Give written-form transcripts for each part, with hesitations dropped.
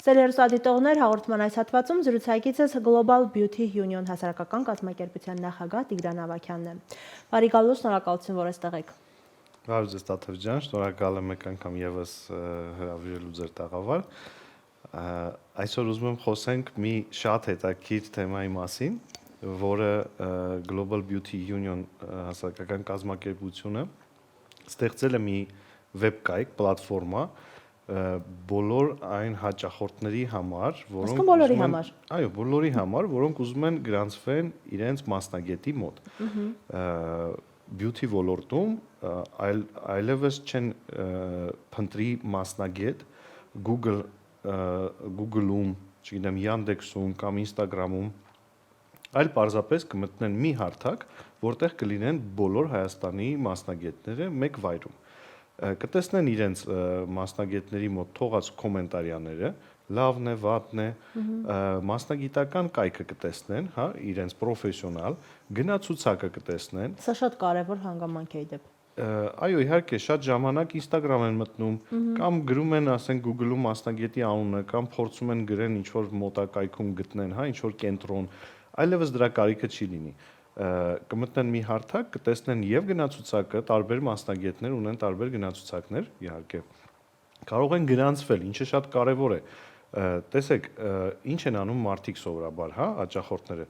Սերերուսադիտողներ հաղորդման այս հատվածում զրուցակիցս Global Beauty Union հասարակական կազմակերպության նախագահ Տիգրան Ավագյանն է։ Բարի գալուս, շնորհակալություն, որ այստեղ եք։ Բարև ձեզ Տաթև ջան, շնորհակալ եմ եք անգամ եւս հրավիրելու ձեր տաղավար։ Այսօր ուզում եմ խոսենք մի շատ հետաքրքիր թեմայի մասին, որը Global Beauty Union հասարակական կազմակերպությունը ստեղծել է մի վեբկայք, պլատֆորմա, բոլոր այն հաճախորդների համար, բոլորի համար, որոնք ուզում են գրանցվեն իրենց մասնագետի մոտ։ Beauty ոլորտում այլևս չեն փնտրի մասնագետ Google-ում, չգիտեմ, Yandex-ում կամ Instagram-ում, այլ պարզապես կմտնեն մի հարթակ, որտեղ կլինեն բոլոր Հայաստանի մասնագետները մեկ վայրում։ Կտեսնեն իրենց մասնագետների մոտ թողած կոմենտարիաները, լավն է, վատն է, մասնագիտական կայքը կտեսնեն, հա, իրենց պրոֆեսիոնալ, գնացուցակը կտեսնեն։ Սա շատ կարևոր հանգամանք է դեպ։ Այո, իհարկե, շատ ժամանակ Instagram են մտնում, կամ գրում են, ասենք, Google-ում մասնագետի անունը, կամ փորձում են գրեն ինչ-որ մոտակայքում գտնեն, հա, ինչ-որ կենտրոն, այլևս դրա կարիքը չի լինի։ Կմտնեն մի հարթակ, կտեսնեն եւ գնացուցակը, տարբեր մասնագետներ ունեն տարբեր գնացուցակներ, իհարկե։ Կարող են գրանցվել, ինչը շատ կարեւոր է։ Տեսեք, ինչ են անում մարդիկ սովորաբար, հա, հաճախորդները։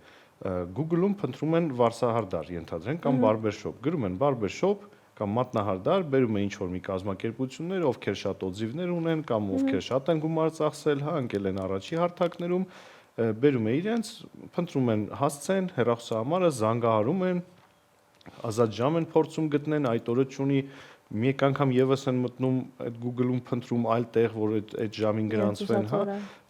Google-ում փնտրում են վարսահարդար, ենթադրենք, կամ բարբերշոփ, գրում են բարբերշոփ կամ մատնահարդար, բերում են ինչ-որ մի կազմակերպություններ, ովքեր շատ օձիվներ ունեն կամ ովքեր շատ են գումար ծախսել, հա, ընկել են առաջի հարթակներում, բերում է իրենց, փնտրում են հասցեն, հեռախոսահամարը, զանգահարում են, ազատ ժամ են փորձում գտնեն, այդ օրը չունի, մեկ անգամ եւս են մտնում այդ Google-ում փնտրում այլ տեղ, որ այդ ժամին գրանցվեն, հա,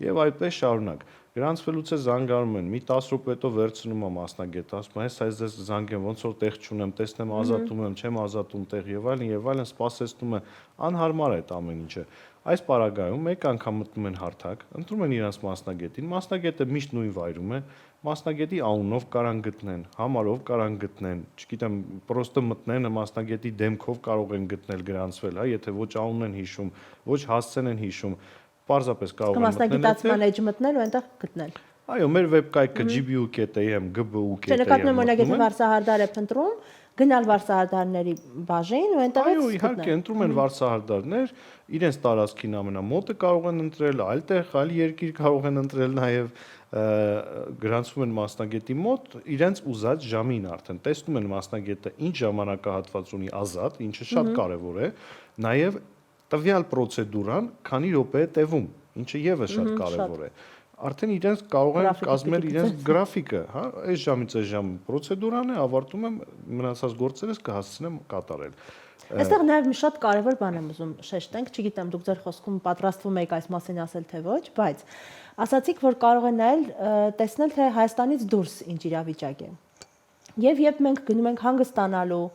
եւ այդպես շարունակ։ Գրանցվելուց է զանգարում են, մի 10 րոպե հետո վերցնում է մասնագետը, ասում է, այս ձեզ զանգեմ, ոնց որ տեղ չունեմ, տեսնեմ ազատում եմ, չեմ ազատում տեղ եւ այլն, սպասեցնում է, անհարմար է այդ ամեն ինչը։ Այս պարագայում մեկ անգամ մտնում են հարթակ, ընտրում են իրենց մասնագետին, մասնագետը միշտ նույն վայրում է, մասնագետի անունով կարան գտնեն, համարով կարան գտնեն, չգիտեմ, պրոստը մտնեն մասնագետի դեմքով կարող են գտնել գրանցվել, հա, եթե ոչ անուն են հիշում, ոչ հասցեն են հիշում, պարզապես կարող են մտնել։ Մասնագիտացման էջ մտնել ու այնտեղ գտնել։ Այո, մեր վեբկայքը gbu.am, gbu.am։ Նկատում եմ, եթե վարսահարդար է փնտրում, գնալ վարսահարդարների բաժին ու այնտեղից այո, իհարկե, ընտրում են վարսահարդարներ, իրենց տարածքին ամենամոտը կարող են ընտրել, այլ տեղ, այլ երկիր կարող են ընտրել նաև, գրանցվում են մասնագետի մոտ, իրենց ուզած ժամին արդեն տեսնում են մասնագետը ինչ ժամանակահատված ունի ազատ, ինչը շատ կարևոր է, նաև տվյալ պրոցեդուրան քանի րոպե է տևում, ինչը եւս շատ կարևոր է։ Արդեն իրենց կարող են կազմել իրենց գրաֆիկը, հա, այս ժամից այս ժամ պրոցեդուրան է, ավարտում եմ, մնացած գործերս կհասցնեմ կատարել։ Այստեղ նաև մի շատ կարևոր բան եմ ուզում շեշտենք, չգիտեմ դուք ձեր խոսքում պատրաստվում եք այս մասին ասել թե ոչ, բայց ասացիք, որ կարող են նայել, տեսնել թե Հայաստանից դուրս ինչ իրավիճակ է։ Եվ երբ մենք գնում ենք հանգստանալու,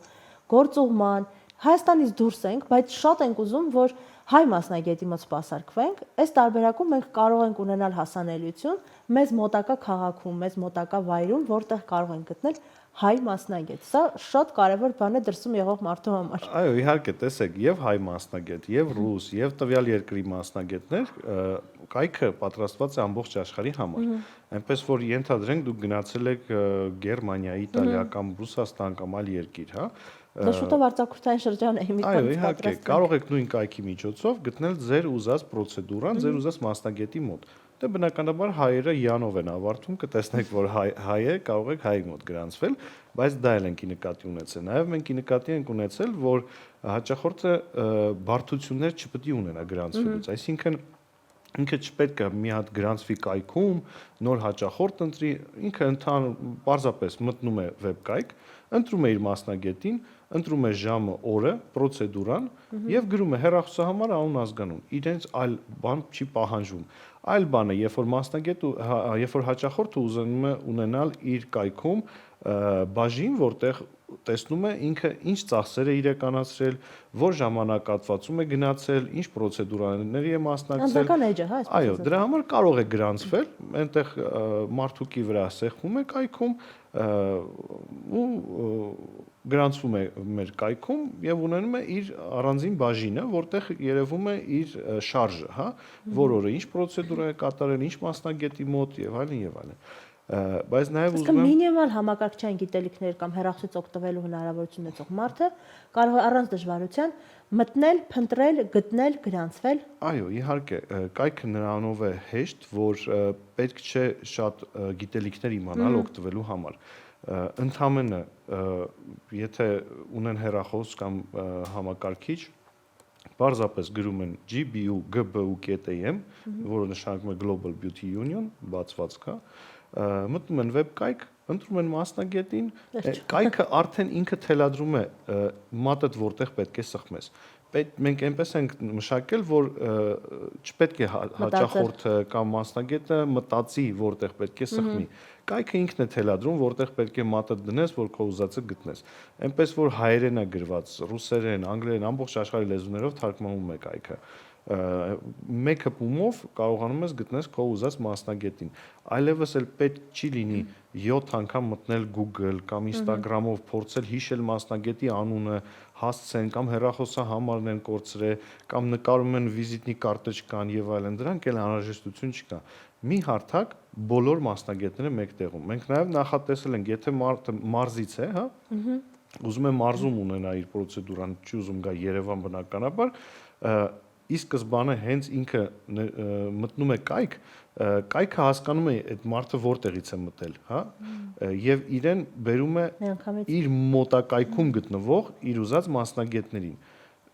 գործուղման, Հայաստանից դուրս ենք, բայց շատ ենք ուզում, որ հայ մասնագետի մոտ սպասարկվենք, այս տարբերակում մենք կարող ենք ունենալ հասանելիություն մեզ մոտակա քաղաքում, մեզ մոտակա վայրում, որտեղ կարող ենք գտնել հայ մասնագետ։ Սա շատ կարևոր բան է դրսում եղող մարդու համար։ Այո, իհարկե, տեսեք, եւ հայ մասնագետ, եւ ռուս, եւ տվյալ երկրի մասնագետներ, կայքը պատրաստված է ամբողջ աշխարհի համար։ Այնպես որ ենթադրենք դուք գնացել եք Գերմանիա, Իտալիա կամ Ռուսաստան կամ այլ երկիր, հա։ Դա շուտով արձակուրդային շրջան է մի այո, իհարկե, կարող եք նույն կայքի միջոցով գտնել ձեր ուզած պրոցեդուրան, ձեր ուզած մասնագետի մոտ։ Դե բնականաբար հայերը յանով են ավարտում, կտեսնեք, որ հայ է, կարող եք հայի մոտ գրանցվել, բայց դա էլ ենք ի նկատի ունեցել։ Նաև մենք ի նկատի ենք ունեցել, որ հաճախորդը բարդություններ չպետք է ունենա գրանցվելուց, այսինքն ինքը չպետք է մի հատ գրանցվի կայքում, նոր հաճախորդ ընտրի, ինքը ընդհանուր պարզապես մտնում է վեբկայք, ընտրում է իր մասնագետին, ընտրում է ժամը, օրը, պրոցեդուրան եւ գրում է հեռախոսահամար, անուն, ազգանուն։ Իրենց այլ բան չի պահանջվում։ Այլ բանը, երբ որ մասնագետը, երբ որ հաճախորդը ուզում է ունենալ իր կայքում բաժին, որտեղ տեսնում է ինքը ինչ ծախսեր է իրականացրել, որ ժամանակահատվածում է գնացել, ինչ պրոցեդուրաների է մասնակցել։ Անձնական էջը, հա, այսպես։ Այո, դրա համար կարող է գրանցվել, այնտեղ մարդուկի վրա սեղմում է կայքում, ու գրանցվում է մեր կայքում եւ ունենում է իր առանձին բաժինը, որտեղ երևում է իր շարժը, հա, որ օրը ինչ պրոցեդուրա է կատարել, ինչ մասնագետի մոտ եւ այլն եւ այլն։ Բայց նաեւ Իսկ ուզում եմ մինիմալ համակարգչային գիտելիքներ կամ հեռախոսից օգտվելու հնարավորություն ունեցող մարդը կարող է առանց դժվարության մտնել, փնտրել, գտնել, գրանցվել։ Այո, իհարկե, կայքը նրանով է հեշտ, որ պետք չէ շատ գիտելիքներ իմանալ օգտվելու համար։ Ընդհանրապես, եթե ունեն հեռախոս կամ համակարգիչ, պարզապես գրում են gbu.gbu.am, որը նշանակում է Global Beauty Union, բացված կա, մտնում են վեբկայք, ընտրում են մասնագետին, կայքը արդեն ինքը թելադրում է մատդ որտեղ պետք է սխմես։ Մենք այնպես ենք մշակել, որ չպետք է հաճախորդը կամ մասնագետը մտածի որտեղ պետք է սխմի։ Կայքը ինքն է թելադրում, որտեղ պետք է մատը դնես, որ քո ուզածը գտնես։ Այնպես որ հայերեն է գրված, ռուսերեն, անգլերեն, ամբողջ աշխարհի լեզուներով թարգմանվում է կայքը։ Մեկ հպումով կարողանում ես գտնես քո ուզած մասնագետին։ Այլևս էլ պետք չի լինի 7 անգամ մտնել Google կամ Instagram-ով փորձել հիշել մասնագետի անունը, հասցեն կամ հեռախոսահամարն են կորցրել կամ նկարում են վիզիտնի կարտոչկան եւ այլն, դրանք էլ անհրաժեշտություն չկա։ Մի հարթակ բոլոր մասնագետները մեկ տեղում։ Մենք նաեւ նախատեսել ենք, եթե մարդը մարզից է, հա, ուզում է մարզում ունենա իր պրոցեդուրան, չի ուզում գա Երևան բնականաբար, ի սկզբանե հենց ինքը մտնում է կայք, կայքը հասկանում է այդ մարդը որտեղից է մտել, հա, եւ իրեն բերում է իր մոտակայքում գտնվող իր ուզած մասնագետներին։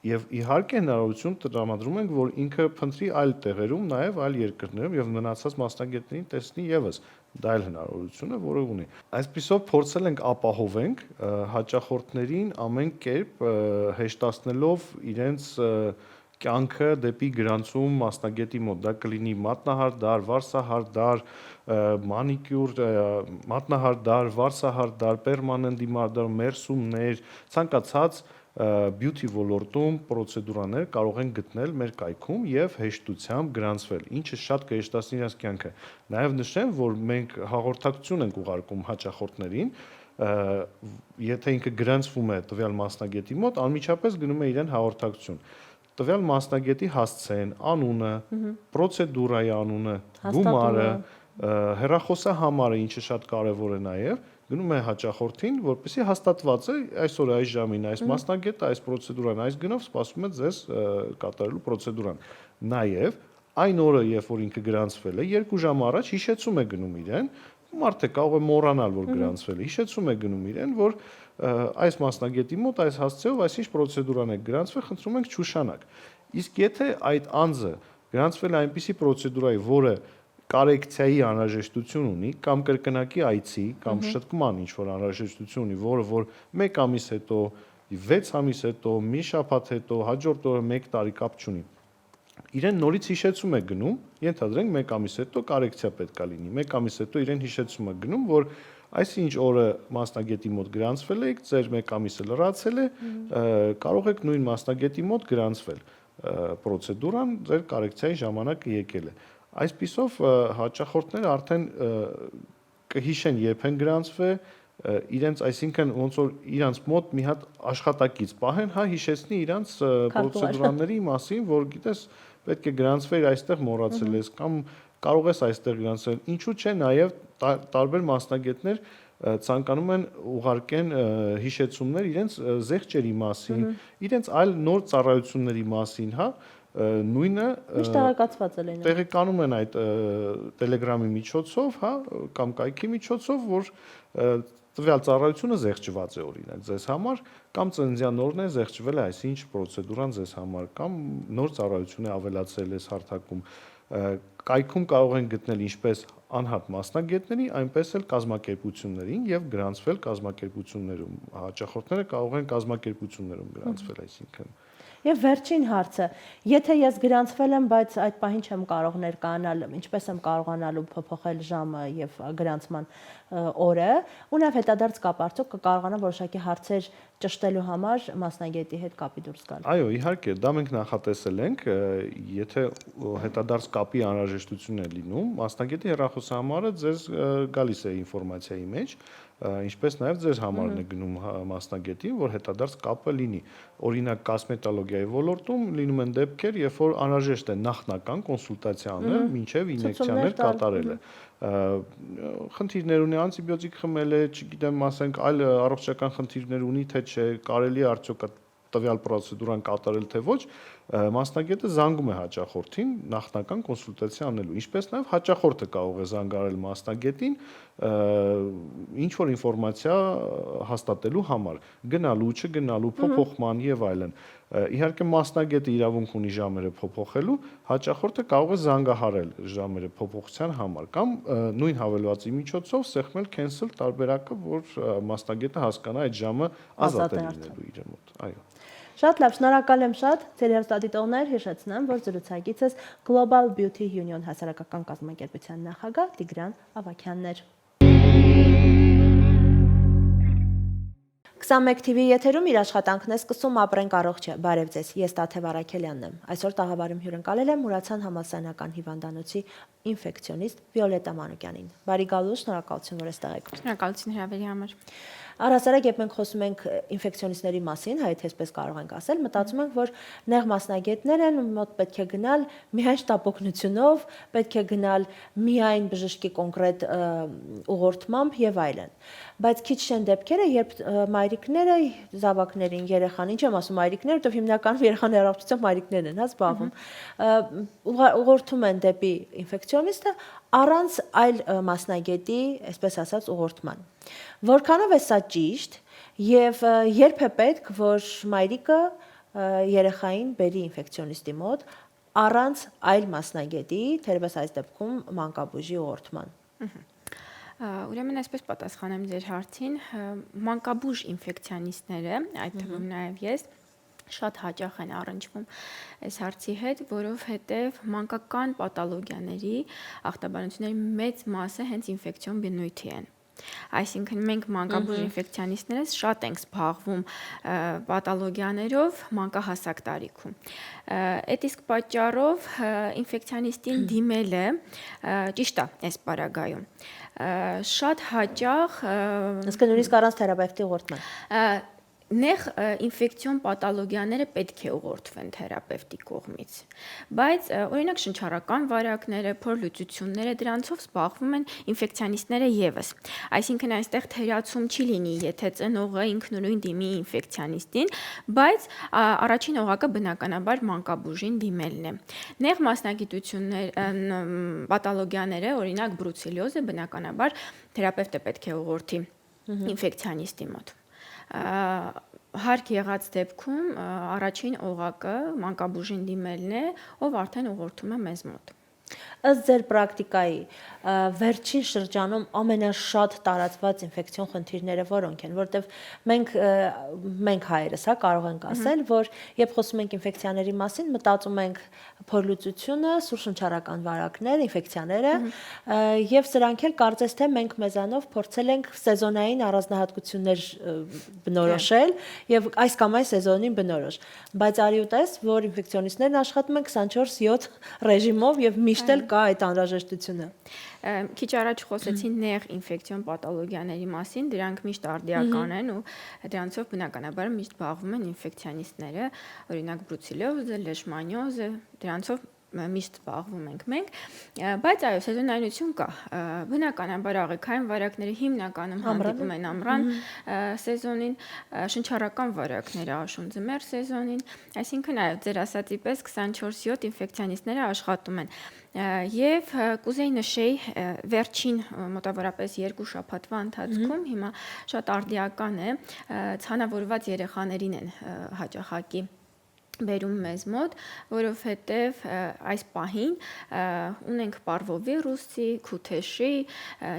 Եվ իհարկե հնարավորություն տրամադրում ենք, որ ինքը փնտրի այլ տեղերում, նաեւ այլ երկրներում եւ մնացած մասնագետներին տեսնի եւս։ Դա էլ հնարավորություն է, որը ունի։ Այսպիսով փորձել ենք ապահովենք հաճախորդներին ամեն կերպ հեշտացնելով իրենց կյանքը դեպի գրանցում մասնագետի մոտ, դա կլինի մատնահարդար, վարսահարդար, մանիկյուր, մատնահարդար, վարսահարդար, պերմանենտ դիմարդար, մերսումներ, ցանկացած beauty ոլորտում պրոցեդուրաներ կարող են գտնել մեր կայքում եւ հեշտությամբ գրանցվել, ինչը շատ կհեշտացնի իրենց կյանքը։ Նաեւ նշեմ, որ մենք հաղորդակցություն ենք ուղարկում հաճախորդներին, եթե ինքը գրանցվում է տվյալ մասնագետի մոտ, անմիջապես գնում է իրեն հաղորդակցություն։ Տվյալ մասնագետի հասցեն, անունը, պրոցեդուրայի անունը, գումարը, հեռախոսահամարը, ինչը շատ կարևոր է նաև, գնում է հաճախորդին, որպեսզի հաստատված է այսօր այս ժամին այս մասնագետը, այս պրոցեդուրան, այս գնով սպասում է ձեզ կատարելու պրոցեդուրան։ Նաև այն օրը, երբ որ ինքը գրանցվել է, 2 ժամ առաջ հիշեցում է գնում իրեն, մարդը կարող է մոռանալ, որ գրանցվել է, հիշեցում է գնում իրեն, որ այս մասնագետի մոտ այս հասցեով այսինչ պրոցեդուրան է գրանցվել, խնդրում ենք չուշանաք։ Իսկ եթե այդ անձը գրանցվել է այնպիսի պրոցեդուրայի, որը կորեկցիայի անհրաժեշտություն ունի, կամ կրկնակի այցի, կամ շտկման ինչ որ անհրաժեշտություն ունի, որ 1 ամիս հետո, 6 ամիս հետո, մի շաբաթ հետո, հաջորդ օրը 1 տարի կապ չունի, իրեն նորից հիշեցում է գնում, ենթադրենք 1 ամիս հետո կորեկցիա պետքա լինի, 1 ամիս հետո իրեն հիշեցում է գնում, որ այսինչ օրը մասնագետի մոտ գրանցվել եք, ձեր 1 ամիսը լրացել է, կարող եք նույն մասնագետի մոտ գրանցվել, պրոցեդուրան ձեր կորեկցիայի ժամանակը եկել է։ Այսպիսով հաճախորդները արդեն կհիշեն երբ են գրանցվել, իրենց, այսինքն ոնց որ իրանց մոտ մի հատ աշխատակից պահեն, հա, հիշեցնի իրանց պրոցեդուրաների մասին, որ գիտես, պետք է գրանցվեր այստեղ մոռացել ես կամ կարող ես այստեղ գրանցել։ Ինչու՞ չէ, նաև տարբեր մասնագետներ ցանկանում են ուղարկեն հիշեցումներ իրենց զեղչերի մասին, իրենց այլ նոր ծառայությունների մասին, հա, նույնը միշտ տեղեկացված են։ Տեղեկանում են այդ Telegram-ի միջոցով, հա, կամ կայքի միջոցով, որ տվյալ ծառայությունը զեղչված է օրինակ ձեզ համար, կամ ծննդյան օրն է զեղչվել է այսինչ պրոցեդուրան ձեզ համար, կամ նոր ծառայություն է ավելացել այս հարթակում։ Կայքում կարող են գտնել ինչպես անհատ մասնագետների, այնպես էլ կազմակերպություններին եւ գրանցվել կազմակերպություններում։ Հաճախորդները կարող են կազմակերպություններում գրանցվել, այսինքն Եվ վերջին հարցը, եթե ես գրանցվել եմ, բայց այդ պահին չեմ կարող ներկայանալ, ինչպես եմ կարողանալու փոփոխել ժամը եւ գրանցման օրը, ու նաեւ հետադարձ կապ արդյոք կկարողանամ որոշակի հարցեր ճշտելու համար մասնագետի հետ կապի դուրս գալ։ Այո, իհարկե, դա մենք նախատեսել ենք, եթե հետադարձ կապի անհրաժեշտություն է լինում, մասնագետի հեռախոսահամարը ձեզ գալիս է ինֆորմացիայի մեջ, ինչպես նաև ձեր համարն է գնում մասնագետին, որ հետադարձ կապը լինի։ Օրինակ կոսմետոլոգիայի ոլորտում լինում են դեպքեր, երբ որ անհրաժեշտ է նախնական կոնսուլտացիա անել, մինչև ինյեկցիաներ կատարելը։ Խնդիրներ ունի, անտիբիոտիկ խմել է, չգիտեմ, ասենք, այլ առողջական խնդիրներ ունի, թե չէ, կարելի է արդյոք տվյալ պրոցեդուրան կատարել թե ոչ, մասնագետը զանգում է հաճախորդին նախնական կոնսուլտացիա անելու, ինչպես նաև հաճախորդը կարող է զանգարել մասնագետին ինչ որ ինֆորմացիա հաստատելու համար, գնալու, չգնալու, փոփոխման եւ այլն։ Իհարկե մասնագետը իրավունք ունի ժամերը փոփոխելու, հաճախորդը կարող է զանգահարել ժամերը փոփոխության համար կամ նույն հավելվածի միջոցով սեղմել cancel տարբերակը, որ մասնագետը հասկանա այդ ժամը ազատ է լինելու իր մոտ։ Այո։ Շատ լավ, շնորհակալ եմ շատ։ Ձեր հեռուստադիտողներ, հիշեցնեմ, որ զրուցակիցս Global Beauty Union հասարակական կազմակերպության նախագահ Տիգրան Ավագյանն էր։ 21 TV եթերում իր աշխատանքն է սկսում ապրենք առողջ է։ Բարև ձեզ, ես Տաթև Արաքելյանն եմ։ Այսօր տաղավարում հյուրընկալել եմ Մուրացան համալսարանական հիվանդանոցի ինֆեկցիոնիստ Վիոլետա Մանուկյանին։ Բարի գալուս, շնորհակալություն, որ այստեղ եք։ Շնորհակալություն հրավերի համար։ Առհասարակ, երբ մենք խոսում ենք ինֆեկցիոնիստների մասին, հայ այսպես կարող ենք ասել, մտածում ենք, որ նեղ մասնագետներ են, մոտ պետք է գնալ միայն շտապօգնությունով, պետք է գնալ միայն բժշկի կոնկրետ ուղղորդմամբ եւ այլն։ Բայց քիչ չեն դեպքերը, երբ մայրիկները զավակներին, երեխան, ինչ եմ ասում մայրիկները, որովհետեւ հիմնականում երեխաների առողջությամբ մայրիկներն են, հա, զբաղվում, ուղղորդում են դեպի ինֆեկցիոնիստը առանց այլ մասնագետի, այսպես ասած, ուղղորդման։ Որքանով է սա ճիշտ եւ երբ է պետք, որ մայրիկը երեխային բերի ինֆեկցիոնիստի մոտ առանց այլ մասնագետի, թերևս այս դեպքում մանկաբույժի ուղղորդման։ Ուրեմն այսպես պատասխանեմ ձեր հարցին, մանկաբույժ ինֆեկցիոնիստները, այդ թվում նաև ես, շատ հաճախ են առնչվում այս հարցի հետ, որովհետև մանկական պաթոլոգիաների ախտաբանությունների մեծ մասը հենց ինֆեկցիոն բնույթի են։ Այսինքն մենք մանկաբույժ ինֆեկցիոնիստներս շատ ենք զբաղվում պաթոլոգիաներով մանկահասակ տարիքում։ Այդ իսկ պատճառով ինֆեկցիոնիստին դիմելը ճիշտ է այս պարագայում։ Շատ հաճախ Իսկ նույնիսկ առանց թերապևտի ուղղորդման։ Նեղ ինֆեկցիոն պաթոլոգիաները պետք է ուղղորդվեն թերապևտի կողմից, բայց օրինակ շնչառական վարակները, փորլուծությունները դրանցով զբաղվում են ինֆեկցիոնիստները եւս։ Այսինքն այստեղ թերացում չի լինի, եթե ծնողը ինքնուրույն դիմի ինֆեկցիոնիստին, բայց առաջին օղակը բնականաբար մանկաբույժին դիմելն է։ Նեղ մասնագիտություններ, պաթոլոգիաները, օրինակ բրուցելիոզը, բնականաբար թերապևտը պետք է ուղղորդի ինֆեկցիոնիստի մոտ։ Հարկ եղած դեպքում առաջին օղակը մանկաբույժին դիմելն է, ով արդեն ուղղորդում է մեզ մոտ։ Ըստ ձեր պրակտիկայի, վերջին շրջանում ամենաշատ տարածված ինֆեկցիոն խնդիրները որոնք են, որտեվ մենք հայերս, հա, կարող ենք ասել, որ երբ խոսում ենք ինֆեկցիաների մասին, մտածում ենք փորլուծությունը, սուրշնչառական վարակներ, ինֆեկցիաները, եւ սրանք էլ կարծես թե մենք մեզանով փորձել ենք սեզոնային առանձնահատկություններ բնորոշել եւ այս կամ այն սեզոնին բնորոշ։ Բայց արի ու տես, որ ինֆեկցիոնիստներն աշխատում են 24/7 ռեժիմով եւ միշտ էլ կա այդ անհրաժեշտությունը։ Քիչ առաջ խոսեցին նեղ ինֆեկցիոն պաթոլոգիաների մասին, դրանք միշտ արդիական են ու դրանցով բնականաբար միշտ զբաղվում են ինֆեկցիոնիստները, օրինակ բրուցելիոզը, լեշմանիոզը, դրանցով միշտ զբաղվում ենք մենք, բայց այո, սեզոնայնություն կա։ Բնականաբար աղիքային վարակները հիմնականում հանդիպում են ամռան սեզոնին, շնչառական վարակները աշուն ձմեռ սեզոնին, այսինքն այո, ձեր ասածի պես 24/7 ինֆեկցիոնիստները աշխատում են։ Եվ կուզեի նշեի վերջին մոտավորապես 2 շաբաթվա ընթացքում հիմա շատ արդիական է, ցանավորված երեխաներին են հաճախակի բերում մեզ մոտ, որովհետև այս պահին ունենք պարվովիրուսի, քութեշի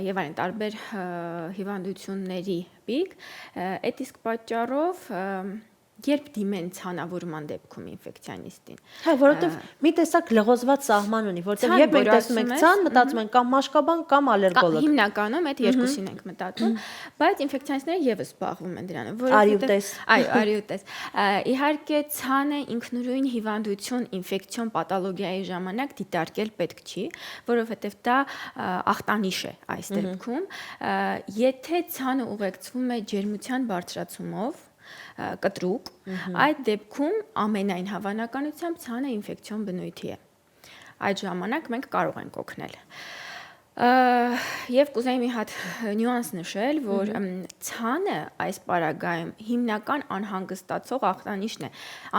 եւ այլն տարբեր հիվանդությունների պիկ, այդ իսկ պատճառով երբ դիմեն ցանավորման դեպքում ինֆեկցիոնիստին։ Հա, որովհետև մի տեսակ լղոզված սահման ունի, որովհետև երբ մենք տեսնում ենք ցան, մտածում ենք կամ մաշկաբան կամ ալերգոլոգ։ Հիմնականում այդ երկուսին ենք մտածում, բայց ինֆեկցիոնիստները եւս զբաղվում են դրանով, Արիուտես։ այո, արիուտես։ Իհարկե ցանը ինքնուրույն հիվանդություն ինֆեկցիոն պաթոլոգիայի ժամանակ դիտարկել պետք չի, որովհետև դա ախտանիշ է այս դեպքում։ Եթե ցանը ուղեկցվում է ջերմության բարձրացումով, կտրուկ, այդ դեպքում ամենայն հավանականությամբ ցանը ինֆեկցիոն բնույթի է։ Այդ ժամանակ մենք կարող ենք օգնել։ Եվ կուզեի մի հատ նյուանս նշել, որ ցանը այս պարագայում հիմնական անհանգստացող ախտանիշն է,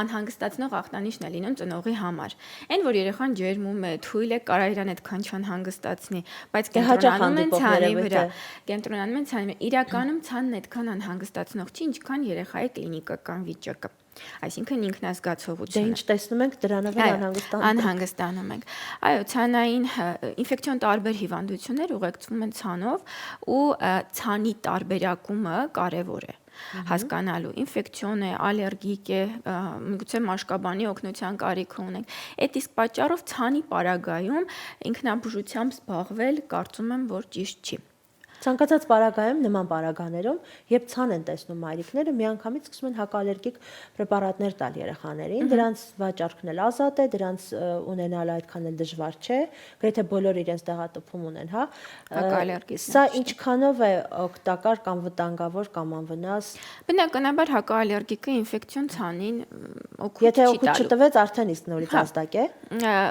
անհանգստացնող ախտանիշն է լինում ծնողի համար։ Այն որ երեխան ջերմում է, թույլ է, կարող իրան այդքան չանհանգստացնի, բայց կենտրոնանում են ցանի վրա, կենտրոնանում են ցանի վրա։ Իրականում ցանն այդքան անհանգստացնող չի, ինչքան երեխայի կլինիկական վիճակը։ Այսինքն ինքնազգացողությունը։ Դե ինչ տեսնում ենք, դրանով անհանգստանում ենք։ Այո, ցանային ինֆեկցիոն տարբեր հիվանդություններ ուղեկցվում են ցանով ու ցանի տարբերակումը կարևոր է հասկանալու ինֆեկցիոն է, ալերգիկ է, միգուցե մաշկաբանի օգնության կարիք ունենք։ Այդ իսկ պատճառով ցանի պարագայում ինքնաբուժությամբ զբաղվել կարծում եմ, որ ճիշտ չի։ Ցանկացած պարագայում նման պարագաներում, երբ ցան են տեսնում մայրիկները, միանգամից սկսում են հակալերգիկ պրեպարատներ տալ երեխաներին, դրանց վաճառքն էլ ազատ է, դրանց ունենալը այդքան էլ դժվար չէ, գրեթե բոլորը իրենց տեղատպում ունեն, հա։ Սա ինչքանով է օգտակար կամ վտանգավոր կամ անվնաս։ Բնականաբար հակաալերգիկը ինֆեկցիոն ցանին օգուտ չի տալու։ Եթե օգուտ չտվեց, արդեն իսկ նորից ազդակ է։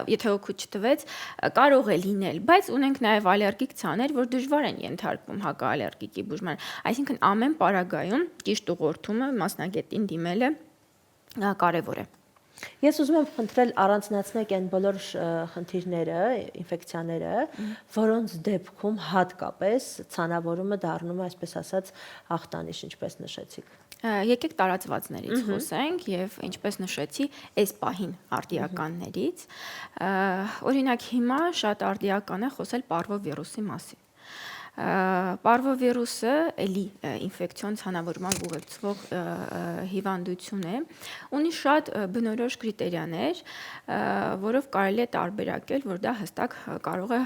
Եթե օգուտ չտվեց, կարող է լինել, բայց ունենք նաև ալերգիկ ցաներ, որ դժվար են ենթարկվում հակաալերգիկի բուժման։ Այսինքն ամեն պարագայում ճիշտ ուղղորդումը մասնագետին դիմելը կարևոր է։ Ես ուզում եմ խնդրել առանձնացնել այն բոլոր խնդիրները, ինֆեկցիաները, որոնց դեպքում հատկապես ցանավորումը դառնում է, այսպես ասած, ախտանիշ, ինչպես նշեցիք։ Եկեք տարածվածներից խոսենք եւ ինչպես նշեցի, այս պահին արդիականներից։ Օրինակ հիմա շատ արդիական է խոսել պարվովիրուսի մասին։ Պարվովիրուսը էլի ինֆեկցիոն ցանավորման ուղեկցվող հիվանդություն է, ունի շատ բնորոշ կրիտերիաներ, որով կարելի է տարբերակել, որ դա հստակ կարող է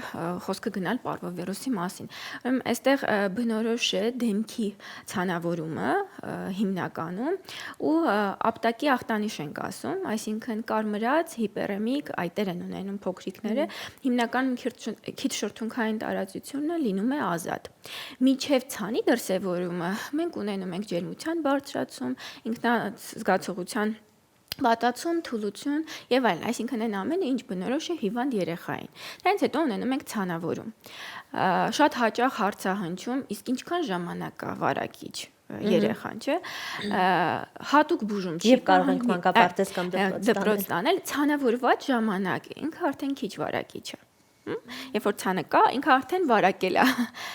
խոսքը գնալ պարվովիրուսի մասին։ Ուրեմն այստեղ բնորոշ է դեմքի ցանավորումը հիմնականում ու ապտակի ախտանիշ ենք ասում, այսինքն կարմրած, հիպերեմիկ այտեր են ունենում փոքրիկները, հիմնականում քիչ շրթունքային տարածությունը լինում է ազատ։ Մինչև ցանի դրսևորումը մենք ունենում ենք ջերմության բարձրացում, ինքնազգացողության վատացում, թուլություն եւ այլն, այսինքն այն ամենը, ինչ բնորոշ է հիվանդ երեխային։ Դրանից հետո ունենում ենք ցանավորում։ Շատ հաճախ հարց է հնչում, իսկ ինչքան ժամանակ կա վարակիչ երեխան, չէ՞։ Հատուկ բուժում չի։ Եվ կարող ենք մանկապարտեզ կամ դպրոց տանել, ցանավորված ժամանակ է, ինքը արդեն քիչ վարակիչ է։ Երբ որ ցանը կա, ինքը արդեն վարակել է։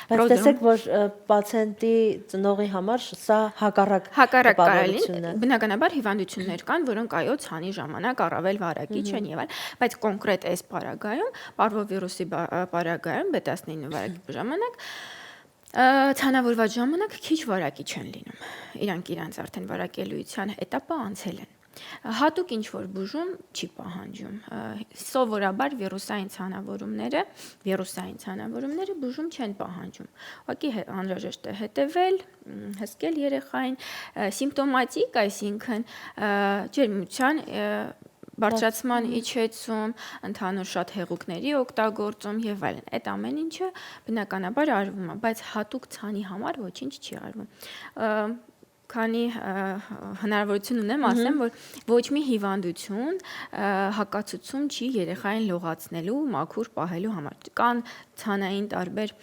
Բայց տեսեք, որ պացիենտի ծնողի համար սա հակառակ կարելի, բնականաբար հիվանդություններ կան, որոնք այո ցանի ժամանակ առավել վարակիչ են եւ այլ, բայց կոնկրետ այս պարագայում, պարվովիրուսի պարագայում B19 վարակիչ ժամանակ ցանավորված ժամանակ քիչ վարակիչ են լինում։ Իրանք արդեն վարակելիության этаպը անցել են։ Հատուկ ինչ-որ բուժում չի պահանջում։ Սովորաբար վիրուսային ցանավորումները բուժում չեն պահանջում։ Ուղղակի անհրաժեշտ է հետևել, հսկել երեխային, սիմպտոմատիկ, այսինքն ջերմության բարձրացման իջեցում, ընդհանուր շատ հեղուկների օգտագործում եւ այլն։ Այդ ամեն ինչը բնականաբար արվում է, բայց հատուկ ցանի համար ոչինչ չի արվում։ Քանի հնարավորություն ունեմ ասեմ, որ ոչ մի հիվանդություն հակացուցում չի երեխային լողացնելու, մաքուր պահելու համար։ Կան ցանային տարբեր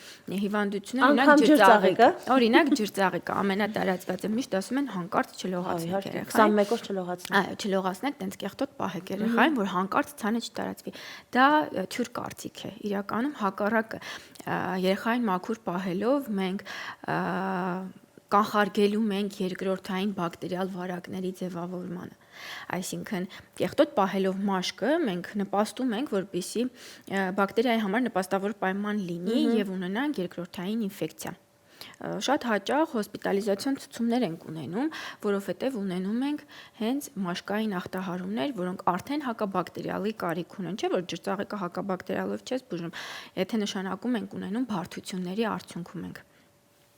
հիվանդություններ, օրինակ ջրծաղիկը ամենատարածվածը, միշտ ասում են հանկարծ չլողացնեք երեխային։ 21 օր չլողացնեք։ Այո, չլողացնեք, տենց կեղտոտ պահեք երեխային, որ հանկարծ ցանը չտարածվի։ Դա թյուր կարծիք է։ Իրականում հակառակը երեխային մաքուր պահելով մենք կանխարգելում ենք երկրորդային բակտերիալ վարակների ձևավորմանը։ Այսինքն կեղտոտ պահելով մաշկը մենք նպաստում ենք, որպեսզի բակտերիայի համար նպաստավոր պայման լինի եւ ունենանք երկրորդային ինֆեկցիա։ շատ հաճախ հոսպիտալիզացիոն ցուցումներ ենք ունենում, որովհետև ունենում ենք հենց մաշկային ախտահարումներ, որոնք արդեն հակաբակտերիալի կարիք ունեն, չէ՞ որ ջրծաղիկը հակաբակտերիալով չես բուժում, եթե նշանակում ենք ունենում բարդությունների արդյունքում ենք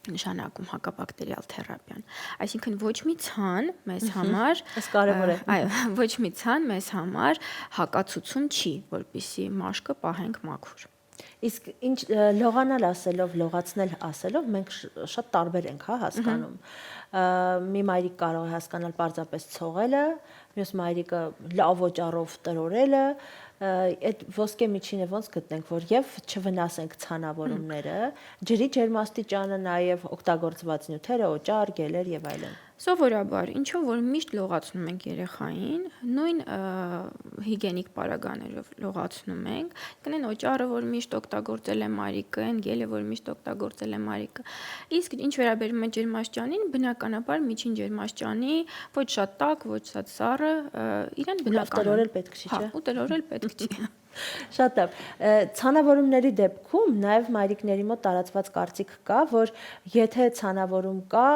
նշանակում հակաբակտերիալ թերապիան։ Այսինքն ոչ մի ցան մեզ համար, Այս կարևոր է։ այո, ոչ մի ցան մեզ համար հակացուցում չի, որպեսզի մաշկը պահենք մաքուր։ Իսկ ինչ լողանալ ասելով, լողացնել ասելով մենք շատ տարբեր ենք, հա, հասկանում։ Մի մայրիկ կարող է հասկանալ պարզապես ցողելը, մյուս մայրիկը լավ ոճառով տրորելը, այդ ոսկե միջինը ոնց գտնենք, որ եւ չվնասենք ցանավորումները, ջրի ջերմաստիճանը, նաեւ օգտագործված նյութերը, օճառ, գելեր եւ այլն։ Սովորաբար, ինչով որ միշտ լողացնում ենք երեխային, նույն հիգիենիկ պարագաներով լողացնում ենք, կնեն օճառը, որ միշտ օգտագործել է մայրիկը, այն գելը, որ միշտ օգտագործել է մայրիկը։ Իսկ ինչ վերաբերում է ջերմաստիճանին, բնականաբար միջին ջերմաստիճանի ոչ շատ տաք, ոչ շատ սառը, իրեն բնական տրորել պետք չի, չէ՞։ Հա, ու տրորել պետք չի։ Շատ լավ։ Ցանավորումների դեպքում նաև մայրիկների մոտ տարածված կարծիք կա, որ եթե ցանավորում կա,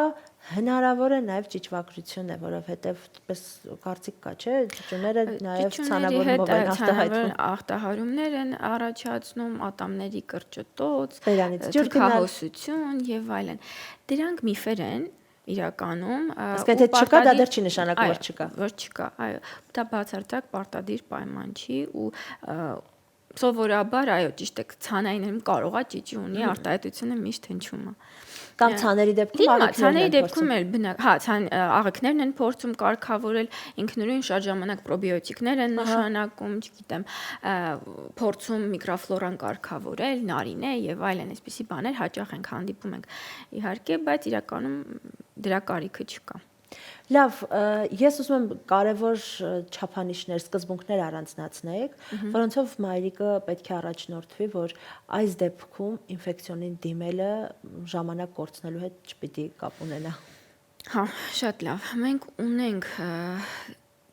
հնարավոր է նաև ճիճվագրություն է, որովհետև այդպես կարծիք կա, չէ՞, ճիճուները նաև ցանավորումով են ախտահայտվում։ Ախտահարումներ են առաջացնում, ատամների կրճտոց, Բերանից ջուր գնալ, թքահոսություն եւ այլն։ Դրանք միֆեր են իրականում, իսկ եթե չկա, դա դեռ չի նշանակում, որ չկա։ Որ չկա, այո, դա բացարձակ պարտադիր պայման չի ու սովորաբար, այո, ճիշտ է, ցանայիներում կարող է ճիճի ունի, արտահայտությունը միշտ հնչում է։ Կամ ցաների դեպքում ցաների դեպքում էլ բնակ, հա, աղիքներն են փորձում կարգավորել, ինքնուրույն շատ ժամանակ պրոբիոտիկներ են նշանակում, չգիտեմ, փորձում միկրոֆլորան կարգավորել, նարինե եւ այլն, այսպիսի բաներ հաճախ ենք հանդիպում ենք։ Իհարկե, բայց իրականում դրա կարիքը չկա։ Լավ, ես ուզում եմ կարևոր չափանիշներ, սկզբունքներ առանձնացնեք, որոնցով մայրիկը պետք է առաջնորդվի, որ այս դեպքում ինֆեկցիոնին դիմելը ժամանակ կորցնելու հետ չպիտի կապ ունենա։ Հա, շատ լավ։ Մենք ունենք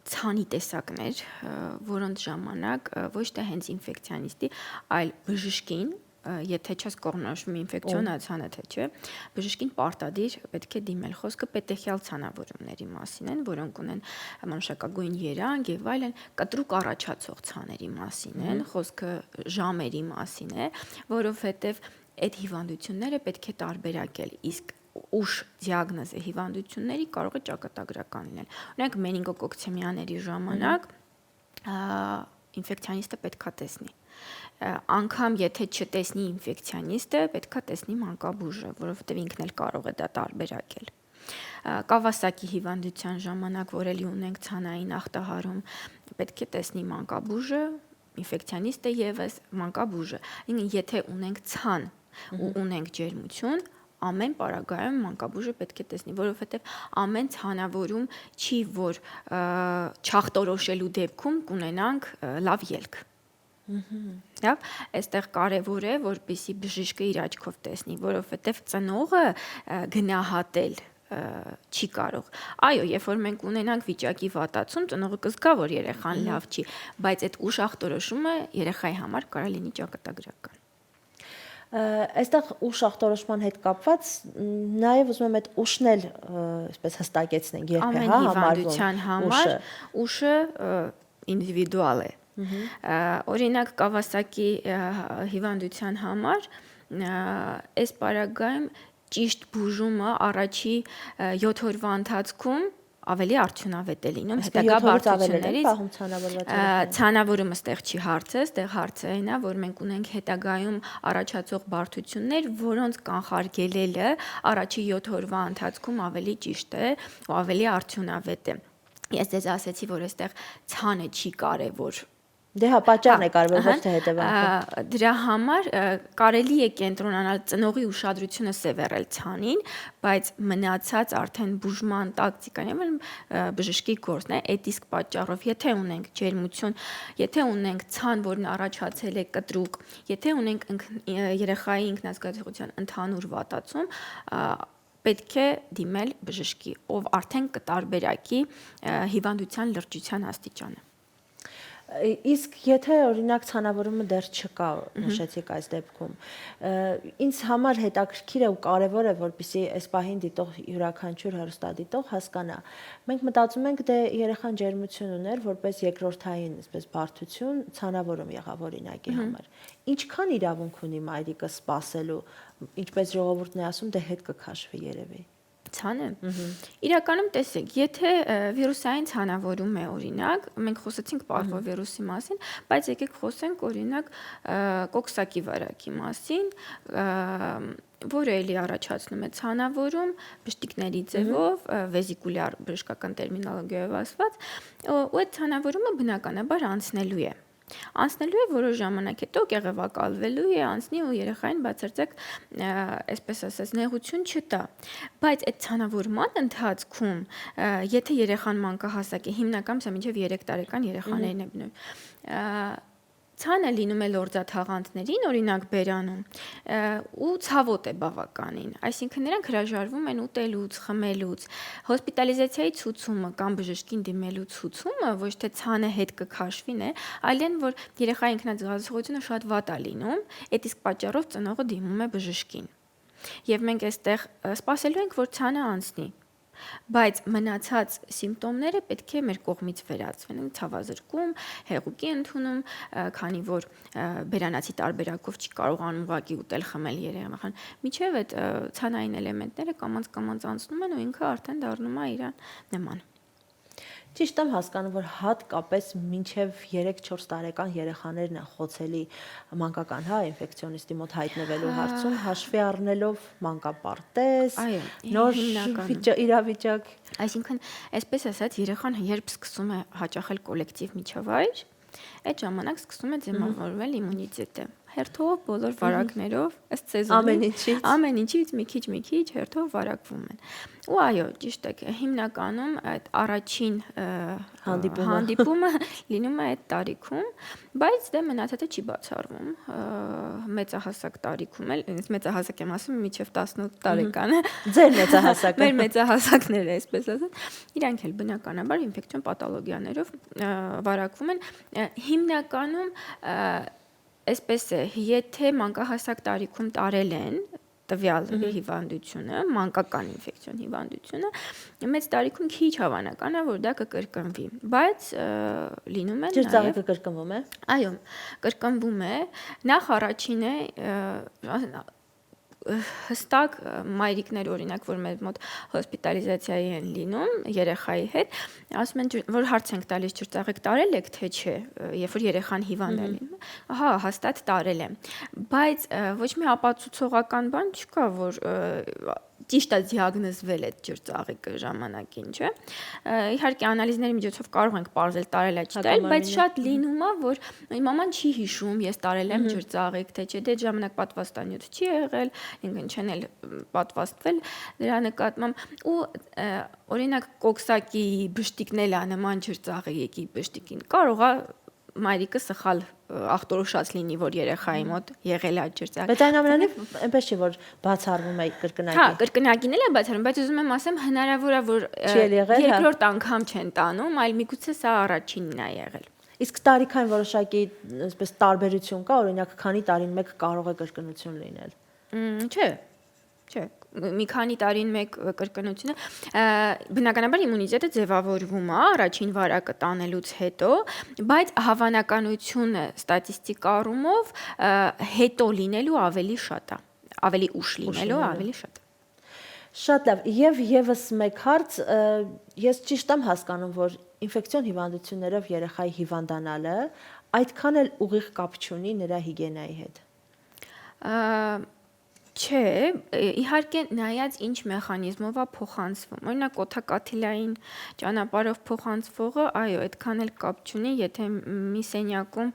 ցանի տեսակներ, որոնց ժամանակ ոչ թե հենց ինֆեկցիանիստի, այլ բժշկին, եթե չես կողմնորոշվում ինֆեկցիոնա ցանը թե չէ, բժշկին պարտադիր պետք է դիմել։ Խոսքը պետեխիալ ցանավորումների մասին են, որոնք ունեն մանուշակագույն երանգ եւ այլն, կտրուկ առաջացող ցաների մասին են, խոսքը ժամերի մասին է, որովհետեւ այդ հիվանդությունները պետք է տարբերակել, իսկ ուշ դիագնոզը հիվանդությունների կարող է ճակատագրական լինել։ Օրինակ մենինգոկոկցեմիաների ժամանակ ինֆեկցիանիստը պետքա տեսնի։ Անկամ եթե չտեսնի ինֆեկցիանիստը, պետքա տեսնի մանկաբույժը, որովհետև ինքն էլ կարող է դա տարբերակել։ Կավասակի հիվանդության ժամանակ, որ էլի ունենք ցանային ախտահարում, պետք է տեսնի մանկաբույժը, ինֆեկցիանիստը եւս մանկաբույժը։ Եթե ունենք ցան ու ունենք ջերմություն, ամեն պարագայում մանկաբույժը պետք է տեսնի, որովհետև ամեն ցանավորում չի, որ չախտորոշելու դեպքում կունենանք լավ ելք։ Լավ, այստեղ կարևոր է, որպեսզի բժիշկը իր աչքով տեսնի, որովհետև ծնողը գնահատել չի կարող։ Այո, երբ որ մենք ունենանք վիճակի վատացում, ծնողը կզգա, որ երեխան լավ չի, բայց այդ ուշ ախտորոշումը երեխայի համար կարող լինի ճակատագրական։ Այստեղ ուշ ախտորոշման հետ կապված նաև ուզում եմ այդ ուշն էլ այսպես հստակեցնենք, երբ է հա հիվանդության համար ուշը ինդիվիդուալ է։ Օրինակ Կավասակի հիվանդության համար այս պարագայում ճիշտ բուժումը առաջի 7 օրվա ընթացքում ավելի արդյունավետ է լինում հետագա բարդություններից։ Ցանավորումը ստեղ չի հարցը, ստեղ հարցը այն է, որ մենք ունենք հետագայում առաջացող բարդություններ, որոնց կանխարգելելը առաջի 7 օրվա ընթացքում ավելի ճիշտ է ու ավելի արդյունավետ է։ Ես ձեզ ասեցի, որ այստեղ ցանը չի կարևոր։ Դե հա, պատճառն է կարևոր, ոչ թե հետևանքը։ Դրա համար կարելի է կենտրոնանալ ծնողի ուշադրությունը սևեռել ցանին, բայց մնացած արդեն բուժման տակտիկան եւ բժշկի գործն է, այդ իսկ պատճառով, եթե ունենք ջերմություն, եթե ունենք ցան, որն առաջացել է կտրուկ, եթե ունենք երեխայի ինքնազգացողության ընդհանուր վատացում, պետք է դիմել բժշկի, ով արդեն կտարբերակի հիվանդության լրջության աստիճանը։ Իսկ եթե օրինակ ցանավորումը դեռ չկա, նշեցիք այս դեպքում, ինձ համար հետաքրքիր է ու կարևոր է, որպեսզի այս պահին դիտող յուրաքանչյուր հեռուստադիտող հասկանա։ Մենք մտածում ենք, դե երեխան ջերմություն ուներ, որպես երկրորդային, այսպես բարդություն, ցանավորում եղավ օրինակի համար։ Ինչքան իրավունք ունի մայրիկը սпасելու, ինչպես ժողովուրդն է ասում, դե հետ կքաշվի երևի։ Ցանը։ Իրականում տեսեք, եթե վիրուսային ցանավորում է օրինակ, մենք խոսեցինք պարվովիրուսի մասին, բայց եկեք խոսենք օրինակ կոքսակի վարակի մասին, որը էլի առաջացնում է ցանավորում բշտիկների ձևով, վեզիկուլյար բժշկական տերմինոլոգիայով ասված, ու այդ ցանավորումը բնականաբար անցնելու է։ Անցնելու է որոշ ժամանակ հետո կեղևակալվելու է, անցնի ու երեխային բացարձակ, այսպես ասած, նեղություն չտա։ Բայց այդ ցանավորման ընթացքում, եթե երեխան մանկահասակ է, հիմնականում սա մինչև 3 տարեկան երեխաներին է բնում, ցանը լինում է լորձաթաղանթներին, օրինակ բերանում, ու ցավոտ է բավականին, այսինքն նրանք հրաժարվում են ուտելուց, խմելուց, հոսպիտալիզացիայի ցուցումը կամ բժշկին դիմելու ցուցումը ոչ թե ցանը հետ կքաշվին է, այլ են, որ երեխայի ինքնազգացողությունը շատ վատ է լինում, այդ իսկ պատճառով ծնողը դիմում է բժշկին։ Եվ մենք այստեղ սպասելու ենք, որ ցանը անցնի։ Բայց մնացած սիմպտոմները պետք է մեր կողմից վերացվեն, ցավազրկում, հեղուկի ընդունում, քանի որ բերանացի տարբերակով չի կարողանում ուղղակի ուտել խմել երեխան։ Միջև այդ ցանային էլեմենտները կամաց անցնում են ու ինքը արդեն դառնում է իրան նման։ Ճիշտ եմ հասկանում, որ հատկապես մինչև 3-4 տարեկան երեխաներն են խոցելի մանկական, ինֆեկցիոնիստի մոտ հայտնվելու հարցում, հաշվի առնելով մանկապարտեզ, նոր իրավիճակ։ Այսինքն, այսպես ասած, երեխան երբ սկսում է հաճախել կոլեկտիվ միջավայր, այդ ժամանակ սկսում է ձևավորվել իմունիտետը։ Հերթով բոլոր վարակներով, ըստ սեզոնի, ամեն ինչից մի քիչ հերթով վարակվում են։ Ու այո, ճիշտ է, հիմնականում այդ առաջին հանդիպումը լինում է այդ տարիքում, բայց դե մնացածը չի բացառվում։ Մեծահասակ տարիքում էլ, մեծահասակ եմ ասում, մինչև 18 տարեկանը։ Ձեր մեծահասակը։ Մեր մեծահասակները, այսպես ասած, իրանք էլ բնականաբար ինֆեկցիոն պաթոլոգիաներով վարակվում են։ Հիմնականում այսպես է, եթե մանկահասակ տարիքում տարել են տվյալ հիվանդությունը, մանկական ինֆեկցիոն հիվանդությունը, մեծ տարիքում քիչ հավանական է, որ դա կկրկնվի, բայց լինում է ջրծաղիկը կրկնվում է։ Այո, կրկնվում է, նախ առաջին է հստակ մայրիկներ օրինակ, որ մեր մոտ հոսպիտալիզացիայի են լինում երեխայի հետ, ասում են, որ հարց ենք տալիս ջրծաղիկ տարել եք թե չէ, երբ որ երեխան հիվանդ է լինում, ահա, հաստատ տարել եմ, բայց ոչ մի ապացուցողական բան չկա, որ ճիշտ է դիագնոզվել այդ ջրծաղիկը ժամանակին, չէ։ Իհարկե անալիզների միջոցով կարող ենք պարզել տարել է չտարել, բայց շատ լինում է, որ մաման չի հիշում, ես տարել եմ ջրծաղիկ, թե չէ, դե ժամանակ պատվաստանյութ չի եղել, ինքն չեն էլ պատվաստվել դրա նկատմամբ ու օրինակ կոքսակի բշտիկն էլ է նման ջրծաղիկի բշտիկին կարող է մայրիկը սխալ ախտորոշած լինի, որ երեխայի մոտ եղել է ջրծաղիկ։ Բայց այնուամենայնիվ այնպես չի, որ բացառվում է կրկնակի։ Հա, կրկնակին էլ է բացառվում, բայց ուզում եմ ասեմ, հնարավոր է, որ երկրորդ անգամ չեն տանում, այլ միգուցե սա առաջինն է եղել։ Իսկ տարիքային որոշակի այսպես տարբերություն կա, օրինակ, քանի տարին մեկ կարող է կրկնություն լինել։ Չէ, մի քանի տարին մեկ կրկնությունը, բնականաբար իմունիտետը ձևավորվում է առաջին վարակը տանելուց հետո, բայց հավանականությունը ստատիստիկ առումով հետո լինելու ավելի շատ է, ավելի ուշ լինելու ավելի շատ է։ Շատ լավ, եւ եւս մեկ հարց, ես ճիշտ եմ հասկանում, որ ինֆեկցիոն հիվանդություններով երեխայի հիվանդանալը այդքան էլ ուղիղ կապ չունի նրա հիգիենայի հետ։ Չէ, իհարկե նայած ինչ մեխանիզմով է փոխանցվում։ Օրինակ օդակաթիլային ճանապարհով փոխանցվողը, այո, այդքան էլ կապ չունի, եթե մի սենյակում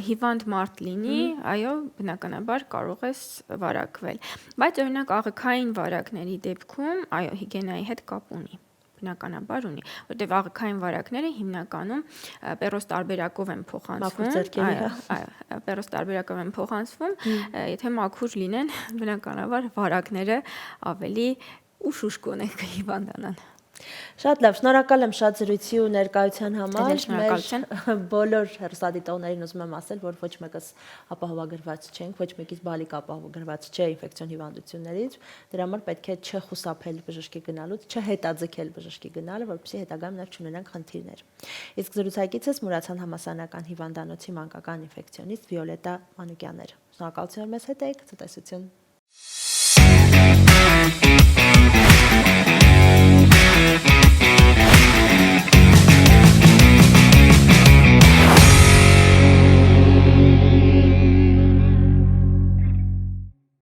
հիվանդ մարդ լինի, այո, բնականաբար կարող է վարակվել։ Բայց օրինակ աղիքային վարակների դեպքում, այո, հիգիենայի հետ կապ ունի։ Բնականաբար ունի, որտեղ աղիքային վարակները հիմնականում պերոս տարբերակով են փոխանցվում, այո, պերոս տարբերակով են փոխանցվում, եթե մաքուր լինեն, բնականաբար վարակները ավելի ուշ կհիվանդանան։ Շատ լավ, շնորհակալ եմ շատ զրույցի ու ներկայության համար։ Ձեզ շնորհակալություն։ Բոլոր հեռուստադիտողներին ուզում եմ ասել, որ ոչ մեկս ապահովագրված չենք, ոչ մեկից բալիկ ապահովագրված չէ ինֆեկցիոն հիվանդություններից։ Դրա համար պետք է չխուսափել բժշկի գնալուց, չհետաձգել բժշկի գնալը, որպեսզի հետագայում նաև չունենանք խնդիրներ։ Իսկ զրուցակիցս Մուրացան համալսարանական հիվանդանոցի մանկական ինֆեկցիոնիստ Վիոլետա Մանուկյանն էր։ Շնորհակալություն, որ մեզ հետ եք, ցտեսություն։